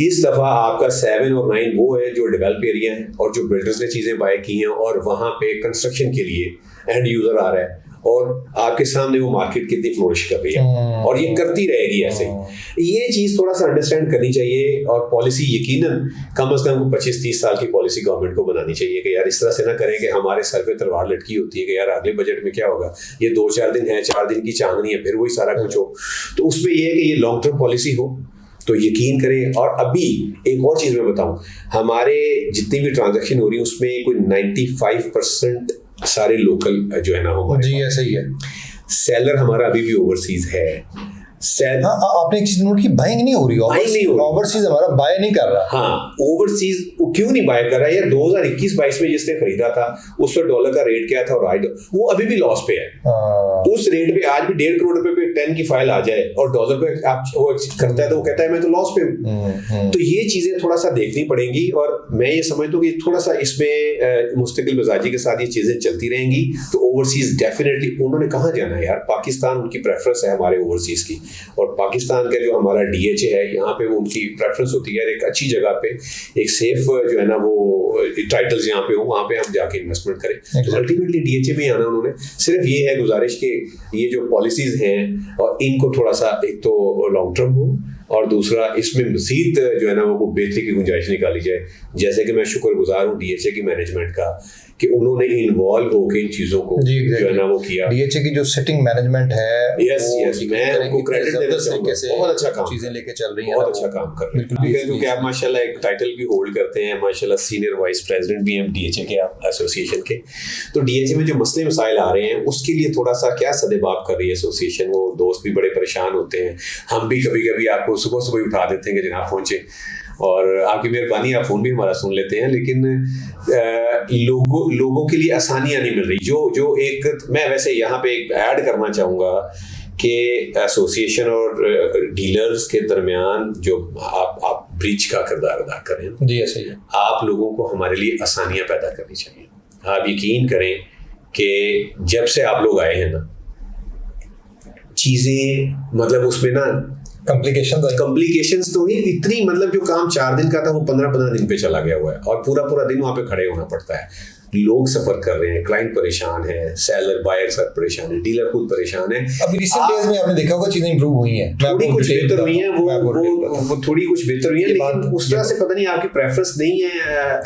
इस दफा आपका 7 और 9 वो है जो डेवलप एरिया है और जो बिल्डर्स ने चीजें बाय की हैं और वहां पे कंस्ट्रक्शन के लिए एंड यूजर आ रहा है और आपके सामने वो मार्केट कितनी फ्लोरिश कर रही है और ये करती रहेगी ऐसे। ये चीज थोड़ा सा अंडरस्टैंड करनी चाहिए और पॉलिसी यकीनन कम से कम 25-30 साल की पॉलिसी गवर्नमेंट को बनानी चाहिए कि यार इस तरह से ना करें कि हमारे सर पे तलवार लटकी होती है कि यार अगले बजट में क्या होगा, ये 2-4 दिन है, 4 दिन की चांदनी है, फिर वही सारा कुछ हो। तो उसमें ये है कि ये लॉन्ग टर्म पॉलिसी हो तो यकीन करें। और अभी एक और चीज मैं बताऊं, हमारे जितनी भी ट्रांजैक्शन हो रही है उसमें कोई 95% सारे लोकल जो है ना हमारे, जी ऐसा ही है। सेलर हमारा अभी भी ओवरसीज है। आपने एक चीज नोट की, बाइंग नहीं हो रही, ओवरसीज हमारा बाय नहीं कर रहा। हाँ, ओवरसीज क्यों नहीं बाय कर रहा है यार? 2021-22 में जिसने खरीदा था उस पर डॉलर का रेट क्या था और आज वो अभी भी लॉस पे है। उस रेट पे आज भी 1.5 करोड़ रुपए पे 10 की फाइल आ जाए और डॉलर पे आप वो करता है तो वो कहता है मैं तो लॉस पे हूँ। तो ये चीजें थोड़ा सा देखनी पड़ेंगी और मैं ये समझता हूँ कि थोड़ा सा इसमें मुस्तकिल मिजाजी के साथ ये चीजें चलती रहेंगी। तो ओवरसीज डेफिनेटली उन्होंने कहाँ जाना है यार? पाकिस्तान उनकी प्रेफरेंस है हमारे ओवरसीज की, और पाकिस्तान का जो हमारा DHA है यहाँ पे वो उनकी प्रेफरेंस होती है एक अच्छी जगह पे, एक सेफ जो है ना वो टाइटल्स यहाँ पे हो, वहाँ पे हम जाके इन्वेस्टमेंट करें। तो अल्टीमेटली DHA में आना उन्होंने, सिर्फ ये है गुजारिश के ये जो पॉलिसीज हैं और इनको थोड़ा सा एक तो लॉन्ग टर्म हो और दूसरा इसमें मजीद जो है ना वो बेहतरी की गुंजाइश निकाली जाए। जैसे कि मैं शुक्रगुजार हूँ DHA की मैनेजमेंट का कि उन्होंने इन्वॉल्व होकर इन चीजों को जो है ना वो किया। डीएचए की जो सिटिंग मैनेजमेंट है, यस मैं उनको क्रेडिट देना चाहूंगा, बहुत अच्छा काम चीजें लेके चल रही हैं, बहुत अच्छा काम कर रहे हैं, क्योंकि आप माशाल्लाह एक टाइटल भी होल्ड करते हैं, माशाल्लाह सीनियर वाइस प्रेसिडेंट भी हैं डीएचए के, आप एसोसिएशन के। तो डीएचए में जो मसले मसाइल आ रहे हैं उसके लिए थोड़ा सा क्या सदेबाप कर रही है एसोसिएशन, वो दोस्त भी बड़े परेशान होते हैं, हम भी कभी कभी आपको सुबह सुबह उठा देते हैं कि जनाब पहुंचे, और आपकी मेहरबानी आप फ़ोन भी हमारा सुन लेते हैं, लेकिन लोगों के लिए आसानियाँ नहीं मिल रही। जो एक मैं वैसे यहाँ पे एक ऐड करना चाहूँगा कि एसोसिएशन और डीलर्स के दरमियान जो आप ब्रिज का किरदार अदा करें, जी सही है, आप लोगों को हमारे लिए आसानियाँ पैदा करनी चाहिए। आप यकीन करें कि जब से आप लोग आए हैं ना, चीज़ें मतलब उसमें ना कॉम्प्लिकेशंस तो ही इतनी, मतलब जो काम 4 दिन का था वो 15-15 दिन पे चला गया हुआ है, और पूरा दिन वहाँ पे खड़े होना पड़ता है। लोग सफर कर रहे हैं, क्लाइंट परेशान है, सेलर बायर सब परेशान है, डीलर खुद परेशान है। अभी रिसेंट डेज में आपने देखा होगा चीजें इंप्रूव हुई हैं, थोड़ी कुछ बेहतर हुई हैं, वो थोड़ी कुछ बेहतर हुई है, लेकिन उस तरह से पता नहीं आपकी प्रेफरेंस नहीं है।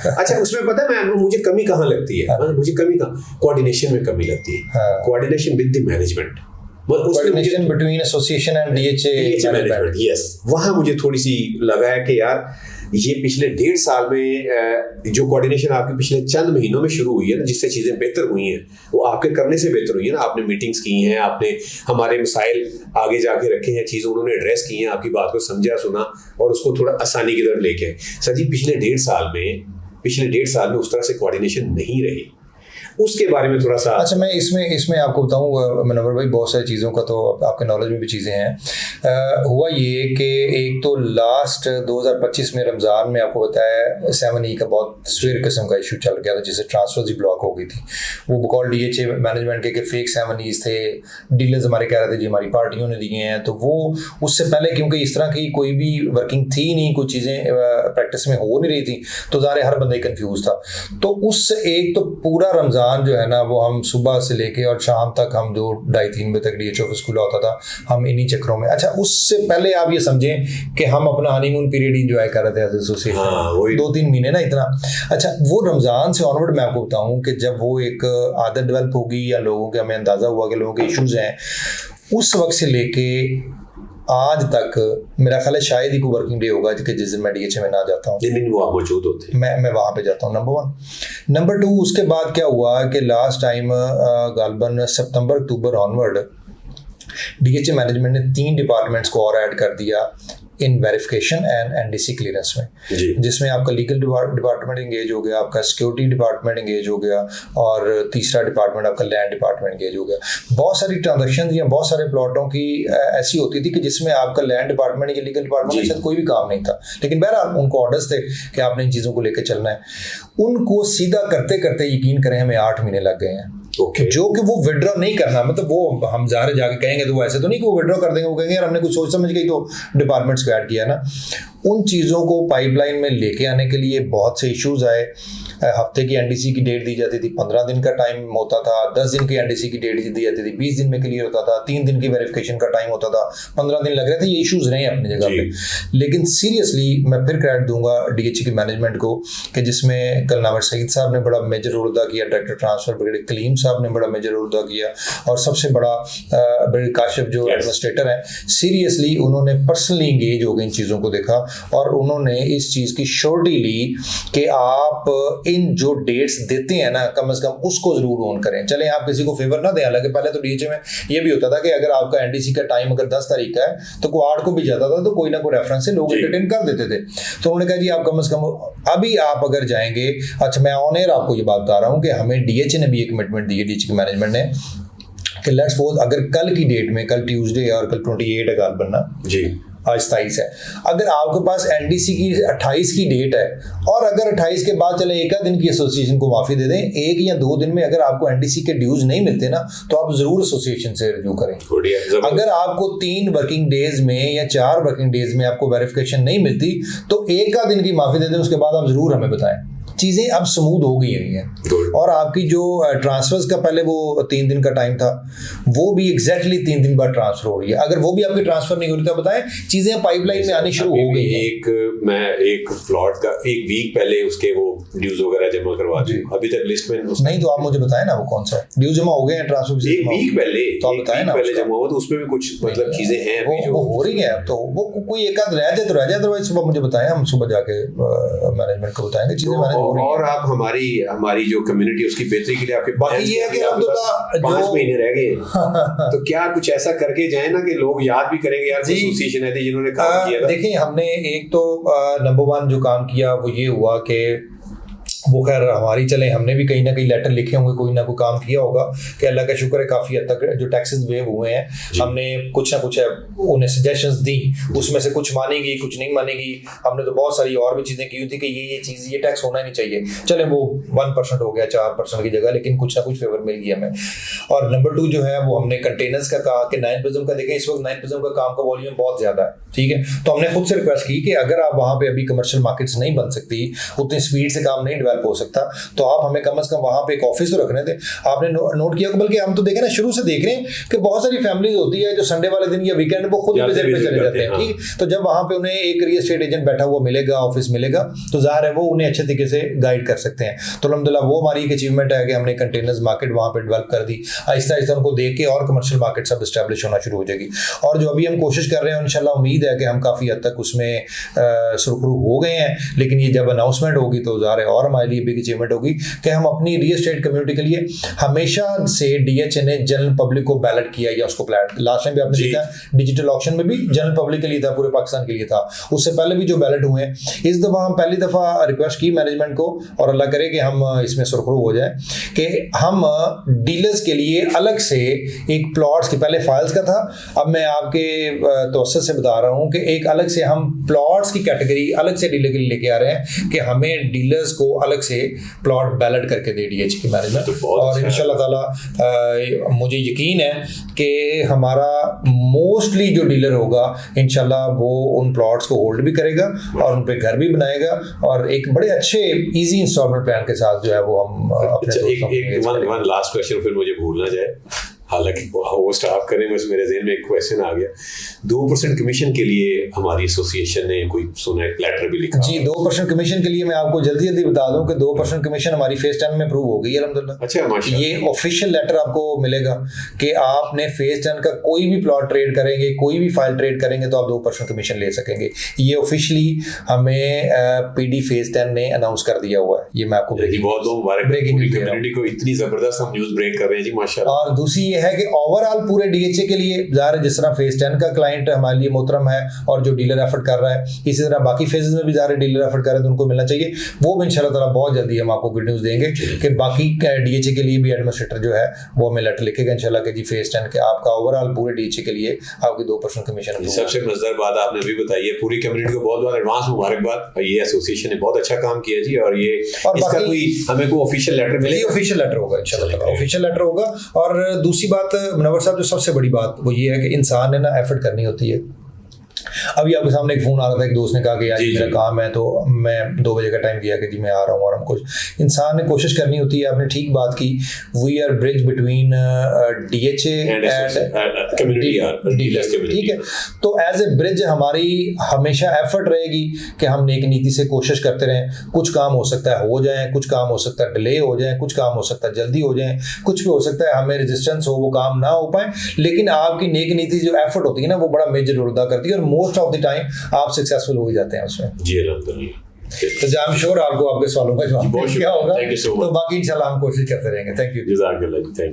अच्छा, उसमें पता है मुझे कमी कहाँ लगती है, मुझे कमी कहाँ, कोऑर्डिनेशन में कमी लगती है, coordination with the management, coordination between association and DHA management. Yes, वहाँ मुझे थोड़ी सी लगा है कि यार ये पिछले 1.5 साल में जो कोऑर्डिनेशन आपके पिछले चंद महीनों में शुरू हुई है ना, जिससे चीज़ें बेहतर हुई हैं, वो आपके करने से बेहतर हुई है ना। आपने मीटिंग्स की हैं, आपने हमारे मसाइल आगे जाके रखे हैं, चीज़ें उन्होंने एड्रेस की हैं, आपकी बात को समझा सुना और उसको थोड़ा आसानी की तरफ लेके आए। सर जी, पिछले 1.5 साल में उस तरह से कोऑर्डिनेशन नहीं रही, उसके बारे में थोड़ा सा। अच्छा, मैं इसमें आपको बताऊं मनोवर भाई, बहुत सारी चीज़ों का तो आपके नॉलेज में भी चीज़ें हैं। हुआ ये कि एक तो लास्ट 2025 में रमज़ान में आपको बताया 7E का बहुत स्वेर किस्म का इशू चल गया था, जिससे ट्रांसफर्स ही ब्लॉक हो गई थी। वो बकौल डीएचए मैनेजमेंट के फेक 7Es थे, डीलर्स हमारे कह रहे थे जी हमारी पार्टियों ने दिए हैं। तो वो उससे पहले क्योंकि इस तरह की कोई भी वर्किंग थी नहीं, कुछ चीज़ें प्रैक्टिस में हो नहीं रही थी, तो ज़ाहिर हर बंदा कन्फ्यूज था। तो उस एक तो पूरा रमज़ान जो है ना, वो हम सुबह से लेके और शाम तक हम 2-2:30-3 बजे तक डीएचओ ऑफिस खुला होता था, हम इन्हीं चक्रों में। अच्छा, उससे पहले आप ये समझें कि हम अपना हनीमून पीरियड इंजॉय कर रहे थे एसोसिएशन, 2-3 महीने ना इतना। अच्छा, वो रमज़ान से ऑनवर्ड मैं आपको बताऊं कि जब वो एक आदत डेवलप होगी या लोगों के हमें अंदाज़ा हुआ कि लोगों के इश्यूज़ हैं, उस वक्त से लेके आज तक मेरा ख्याल है शायद ही कोई वर्किंग डे होगा कि जिस दिन मैं डीएचए में ना जाता हूँ, लेकिन वो आप मौजूद होते हैं, मैं वहाँ पे जाता हूँ। नंबर 1। नंबर 2, उसके बाद क्या हुआ कि लास्ट टाइम गालबन सितंबर अक्टूबर ऑनवर्ड डीएचए मैनेजमेंट ने 3 डिपार्टमेंट्स को और ऐड कर दिया इन वेरिफिकेशन एंड एनडीसी क्लियरेंस में, जिसमें आपका लीगल डिपार्टमेंट एंगेज हो गया, आपका सिक्योरिटी डिपार्टमेंट एंगेज हो गया, और तीसरा डिपार्टमेंट आपका लैंड डिपार्टमेंट एंगेज हो गया। बहुत सारी ट्रांजेक्शन या बहुत सारे प्लॉटों की ऐसी होती थी कि जिसमें आपका लैंड डिपार्टमेंट या लीगल डिपार्टमेंट के साथ कोई भी काम नहीं था, लेकिन बहरहाल उनको ऑर्डर्स थे कि आपने इन चीज़ों को लेकर चलना है। उनको सीधा करते करते यकीन करें हमें 8 महीने लग गए हैं। जो कि वो विड्रॉ नहीं करना, मतलब वो हम ज़ाहिर जाके कहेंगे तो वो ऐसे तो नहीं कि वो विड्रॉ कर देंगे, वो कहेंगे यार हमने कुछ सोच समझ के ही तो डिपार्टमेंट्स को ऐड किया ना। उन चीज़ों को पाइपलाइन में लेके आने के लिए बहुत से इश्यूज आए। हफ्ते की एनडीसी की डेट दी जाती थी, 15 दिन का टाइम होता था, 10 दिन की एनडीसी की डेट दी जाती थी, 20 दिन में क्लियर होता था, 3 दिन की वेरिफिकेशन का टाइम होता था, 15 दिन लग रहे थे। ये इश्यूज रहे हैं अपनी जगह पे, लेकिन सीरियसली मैं फिर क्रेडिट दूंगा डीएचए की मैनेजमेंट को कि जिसमें कल नावर सईद साहब ने बड़ा मेजर रोल अदा किया, डायरेक्टर ट्रांसफर ब्रिगेडियर कलीम साहब ने बड़ा मेजर रोल अदा किया, और सबसे बड़ा ब्रिगेडियर काशिफ जो एडमिनिस्ट्रेटर है, सीरियसली उन्होंने पर्सनली इंगेज हो गए इन चीज़ों को देखा, और उन्होंने इस चीज़ की श्योरिटी ली कि आप इन जो डेट्स देते हैं ना, कम से कम उसको जरूर ऑन करें। चलें आप किसी को फेवर ना दें, हालांकि पहले तो डीएचए में ये भी होता था कि अगर आपका एनडीसी का टाइम अगर 10 तारीख का है तो कोई 8 को भी जाता था, तो कोई ना कोई रेफरेंस से लोग एंटरटेन कर देते थे। तो उन्होंने कहा जी आप कम से कम अभी आप अगर जाएंगे, अच्छा मैं ऑन एयर आपको ये बात बता रहा हूँ कि हमें डीएचए ने भी एक कमिटमेंट दी है, डीएचए की मैनेजमेंट ने, कि लेट्स सपोज अगर कल की डेट में, कल ट्यूसडे और कल 28 है गाल बनना जी, आज 27 है, अगर आपके पास एनडीसी की 28 की डेट है, और अगर 28 के बाद चले एक दिन की एसोसिएशन को माफ़ी दे दें, 1 या 2 दिन में अगर आपको एनडीसी के ड्यूज नहीं मिलते ना, तो आप ज़रूर एसोसिएशन से रिव्यू करें। अगर आपको 3 वर्किंग डेज में या 4 वर्किंग डेज में आपको वेरिफिकेशन नहीं मिलती, तो 1 दिन की माफ़ी दे दें, उसके बाद आप ज़रूर हमें बताएं। चीज़ें अब स्मूथ हो गई हैं और आपकी जो ट्रांसफर्स का पहले वो 3 दिन का टाइम था वो भी एग्जैक्टली 3 दिन बाद ट्रांसफर हो रही है। अगर वो भी आपकी ट्रांसफर नहीं हो रही तो बताएं चीज़ें पाइपलाइन में आनी शुरू हो गई हैं। मैं एक प्लॉट का 1 वीक पहले उसके वो ड्यूज वगैरह जमा करवा दी, अभी तक लिस्ट में नहीं। तो आप मुझे बताएं ना वो कौन सा है ड्यू जमा हो गए हैं ट्रांसफर 1 वीक पहले, तो आप बताएं ना पहले जमा हुआ, तो उसमें भी कुछ मतलब चीजें हैं वो हो रही हैं। तो वो कोई एक आध रह जाए तो रह जाए, अदरवाइज सुबह मुझे बताएं, हम सुबह जाके मैनेजमेंट को बताएंगे चीजें मैनेज हो रही हैं। और आप हमारी जो कम्युनिटी उसकी बेहतरी के लिए आपके बाकी ये है कि अब्दुल्ला 5 महीने रह गए तो क्या कुछ ऐसा करके जाए ना कि लोग याद भी करेंगे यार एसोसिएशन है जिन्होंने काम किया था। देखिए हमने एक तो नंबर 1 जो काम किया वो ये हुआ कि वो खैर हमारी चले, हमने भी कहीं ना कहीं लेटर लिखे होंगे, कोई ना कोई काम किया होगा कि अल्लाह का शुक्र है काफ़ी हद तक जो टैक्सेस वेव हुए हैं हमने कुछ ना कुछ उन्हें सजेशंस दी, उसमें से कुछ मानेगी कुछ नहीं मानेगी। हमने तो बहुत सारी और भी चीज़ें की हुई थी कि ये चीज़ ये टैक्स होना नहीं चाहिए, चले वो 1% हो गया 4% की जगह, लेकिन कुछ ना कुछ फेवर मिल गया हमें। और नंबर 2 जो है वो हमने कंटेनर्स का कहा कि 9% का देखें, इस वक्त 9% का काम का वॉल्यूम बहुत ज़्यादा है, ठीक है। तो हमने खुद से रिक्वेस्ट की कि अगर आप वहाँ पे अभी कमर्शियल मार्केट्स नहीं बन सकती, उतनी स्पीड से काम नहीं डेवलप हो सकता, तो आप हमें कम से कम वहाँ पे एक ऑफिस तो रखने थे। आपने नोट किया, बल्कि हम तो देखें ना शुरू से देख रहे हैं कि बहुत सारी फैमिलीज होती है जो संडे वाले दिन या वीकेंड वो खुद विजिट पे चले जाते हैं, ठीक। तो जब वहाँ पे उन्हें एक रियल एस्टेट एजेंट बैठा हुआ मिलेगा, ऑफिस मिलेगा, तो जाहिर है वो उन्हें अच्छे तरीके से गाइड कर सकते हैं। तो अल्हम्दुलिल्लाह वो हमारी एक अचीवमेंट है कि हमने कंटेनर्स मार्केट वहाँ पे डेवलप कर दी। आहिस्ता आहिस्ता उनको देख के और कमर्शियल मार्केट सब स्टैब्लिश होना शुरू हो जाएगी। और जो अभी हम कोशिश कर रहे हैं इंशाल्लाह उम्मीद है कि हम काफ़ी हद तक उसमें सुरखरू हो गए हैं, लेकिन ये जब अनाउंसमेंट होगी तो ज़ाहिर है और हमारे लिए बिग अचीवमेंट होगी कि हम अपनी रियल एस्टेट कम्युनिटी के लिए हमेशा से DHA ने जनरल पब्लिक को बैलेट किया या उसको लास्ट टाइम भी आपने देखा डिजिटल ऑक्शन में भी जनरल पब्लिक के लिए था, पूरे पाकिस्तान के लिए था, उससे पहले भी जो बैलेट हुए हैं। इस दफ़ा हम पहली दफ़ा रिक्वेस्ट की मैनेजमेंट को, और अल्लाह करे कि हम इसमें सुरखरू हो जाए कि हम डीलर्स के लिए अलग से एक प्लॉट्स की, पहले फाइल्स का था, अब मैं आपके तवज्जुह से बता रहा हूँ कि एक अलग से हम प्लॉट्स की कैटेगरी अलग से डीलर के लिए लेके आ रहे हैं कि हमें डीलर्स को अलग से प्लॉट बैलेट करके दे DHA की मैनेजमेंट। और इंशाल्लाह ताला मुझे यकीन है कि हमारा मोस्टली जो डीलर होगा इंशाल्लाह वो उन प्लॉट्स को होल्ड भी करेगा और उन पे घर भी बनाएगा, और एक बड़े अच्छे इजी इंस्टॉलमेंट प्लान के साथ जो है वो हम अपने वन लास्ट क्वेश्चन फिर मुझे भूल ना जाए, हालांकि होस्ट आप करें, बस मेरे ज़हन में एक क्वेश्चन आ गया। 2% कमीशन के लिए हमारी एसोसिएशन ने कोई सुना है लेटर भी लिखा जी। 2% कमीशन के लिए मैं आपको जल्दी जल्दी बता दूं कि 2% कमीशन हमारी फेज 10 में अप्रूव हो गई है अल्हम्दुलिल्लाह। अच्छा, माशाल्लाह। ये ऑफिशियल लेटर आपको मिलेगा कि आपने फेज 10 का कोई भी प्लॉट ट्रेड करेंगे, कोई भी फाइल ट्रेड करेंगे तो आप 2% कमीशन ले सकेंगे। ये ऑफिशियली हमें PD फेज 10 ने अनाउंस कर दिया हुआ है। ये मैं आपको बहुत मुबारक, ब्रेकिंग कम्युनिटी को इतनी जबरदस्त हम न्यूज़ ब्रेक कर रहे हैं जी, माशाल्लाह। और दूसरी है कि ओवरऑल पूरे DHA के लिए ज़ाहिर जिस तरह फेज 10 का क्लाइंट हमारे लिए मोहतरम है और जो डीलर एफर्ट कर रहा है, इसी तरह बाकी फेजेस में भी ज़ाहिर डीलर एफर्ट कर रहे हैं तो उनको मिलना चाहिए। वो भी इंशाल्लाह ताला बहुत जल्दी हम आपको गुड न्यूज़ देंगे कि बाकी DHA के लिए भी एडमिनिस्ट्रेटर जो है वो हमें लेटर लिखेगा इंशाल्लाह कि जी फेज 10 के आपका ओवरऑल पूरे DHA के लिए आपकी 2% कमीशन। सबसे मजेदार बात आपने अभी बताई है, पूरी कम्युनिटी को बहुत बहुत एडवांस मुबारकबाद। ये एसोसिएशन ने बहुत अच्छा काम किया जी, और ये इसका कोई हमें कोई ऑफिशियल लेटर मिलेगा, ऑफिशियल लेटर होगा इंशाल्लाह, ऑफिशियल लेटर होगा। और दूसरी बात मुनव्वर साहब, जो सबसे बड़ी बात वो ये है कि इंसान ने ना एफर्ट करनी होती है। अभी आपके सामने एक फ़ोन आ रहा था, एक दोस्त ने कहा कि यार मेरा काम है, तो मैं 2 बजे का टाइम दिया कि जी मैं आ रहा हूँ, और हमको इंसान ने कोशिश करनी होती है। आपने ठीक बात की, we are bridge between DHA and dealers, ठीक है। तो एज ए ब्रिज हमारी हमेशा एफर्ट रहेगी कि हम नेक नीति से कोशिश करते रहें। कुछ काम हो सकता है हो जाए, कुछ काम हो सकता है डिले हो जाए, कुछ काम हो सकता है जल्दी हो जाए, कुछ भी हो सकता है हमें रेजिस्टेंस हो, वो काम ना हो पाए, लेकिन आपकी नेक नीति जो एफर्ट होती है ना वो बड़ा मेजर रोल अदा करती है, और मोस्ट ऑफ द टाइम आप सक्सेसफुल हो ही जाते हैं उसमें जी, अल्हम्दुलिल्लाह। तो आई एम श्योर आपको आपके सवालों का जवाब क्या होगा, तो बाकी इंशाल्लाह हम कोशिश करते रहेंगे। Thank you.